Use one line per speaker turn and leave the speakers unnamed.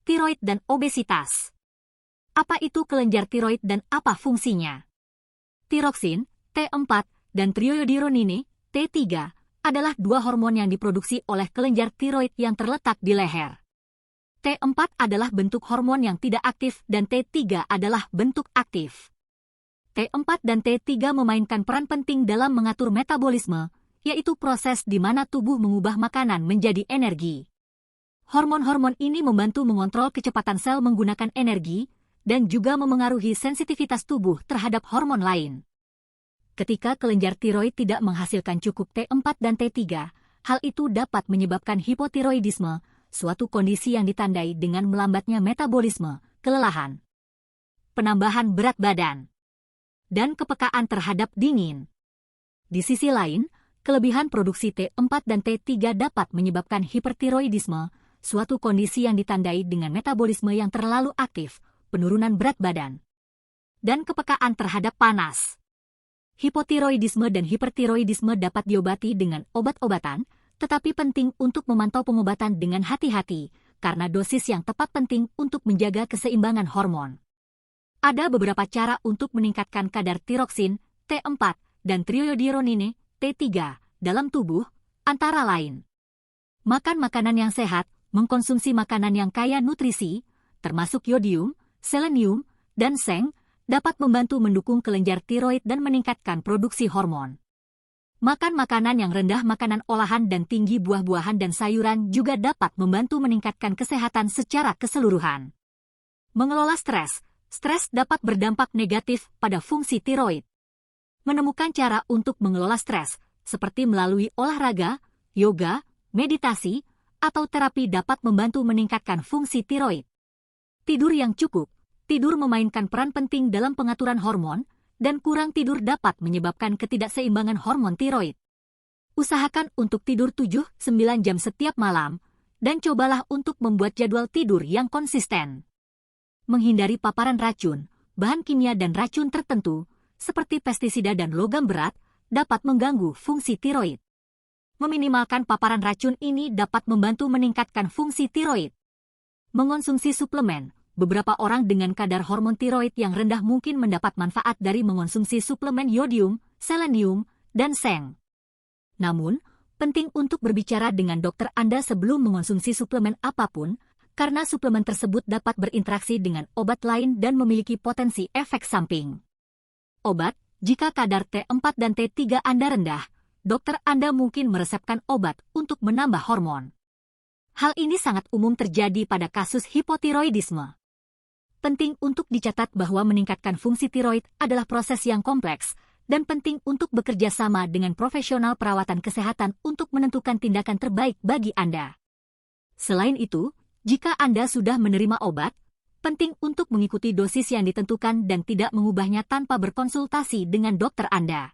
tiroid dan obesitas. Apa itu kelenjar tiroid dan apa fungsinya? Tiroksin, T4, dan triiodhyronine, T3, adalah dua hormon yang diproduksi oleh kelenjar tiroid yang terletak di leher. T4 adalah bentuk hormon yang tidak aktif dan T3 adalah bentuk aktif. T4 dan T3 memainkan peran penting dalam mengatur metabolisme, yaitu proses di mana tubuh mengubah makanan menjadi energi. Hormon-hormon ini membantu mengontrol kecepatan sel menggunakan energi dan juga memengaruhi sensitivitas tubuh terhadap hormon lain. Ketika kelenjar tiroid tidak menghasilkan cukup T4 dan T3, hal itu dapat menyebabkan hipotiroidisme, suatu kondisi yang ditandai dengan melambatnya metabolisme, kelelahan, penambahan berat badan, dan kepekaan terhadap dingin. Di sisi lain, kelebihan produksi T4 dan T3 dapat menyebabkan hipertiroidisme, suatu kondisi yang ditandai dengan metabolisme yang terlalu aktif, penurunan berat badan, dan kepekaan terhadap panas. Hipotiroidisme dan hipertiroidisme dapat diobati dengan obat-obatan, tetapi penting untuk memantau pengobatan dengan hati-hati, karena dosis yang tepat penting untuk menjaga keseimbangan hormon. Ada beberapa cara untuk meningkatkan kadar tiroksin, T4, dan triiodhyronine, T3, dalam tubuh, antara lain. Makan makanan yang sehat, mengkonsumsi makanan yang kaya nutrisi, termasuk yodium, selenium, dan seng, dapat membantu mendukung kelenjar tiroid dan meningkatkan produksi hormon. Makan makanan yang rendah makanan olahan dan tinggi buah-buahan dan sayuran juga dapat membantu meningkatkan kesehatan secara keseluruhan. Mengelola stres. Stres dapat berdampak negatif pada fungsi tiroid. Menemukan cara untuk mengelola stres, seperti melalui olahraga, yoga, meditasi, atau terapi dapat membantu meningkatkan fungsi tiroid. Tidur yang cukup. Tidur memainkan peran penting dalam pengaturan hormon, dan kurang tidur dapat menyebabkan ketidakseimbangan hormon tiroid. Usahakan untuk tidur 7-9 jam setiap malam, dan cobalah untuk membuat jadwal tidur yang konsisten. Menghindari paparan racun, bahan kimia dan racun tertentu, seperti pestisida dan logam berat, dapat mengganggu fungsi tiroid. Meminimalkan paparan racun ini dapat membantu meningkatkan fungsi tiroid. Mengonsumsi suplemen. Beberapa orang dengan kadar hormon tiroid yang rendah mungkin mendapat manfaat dari mengonsumsi suplemen yodium, selenium, dan seng. Namun, penting untuk berbicara dengan dokter Anda sebelum mengonsumsi suplemen apapun, karena suplemen tersebut dapat berinteraksi dengan obat lain dan memiliki potensi efek samping. Obat, jika kadar T4 dan T3 Anda rendah, dokter Anda mungkin meresepkan obat untuk menambah hormon. Hal ini sangat umum terjadi pada kasus hipotiroidisme. Penting untuk dicatat bahwa meningkatkan fungsi tiroid adalah proses yang kompleks dan penting untuk bekerja sama dengan profesional perawatan kesehatan untuk menentukan tindakan terbaik bagi Anda. Selain itu, jika Anda sudah menerima obat, penting untuk mengikuti dosis yang ditentukan dan tidak mengubahnya tanpa berkonsultasi dengan dokter Anda.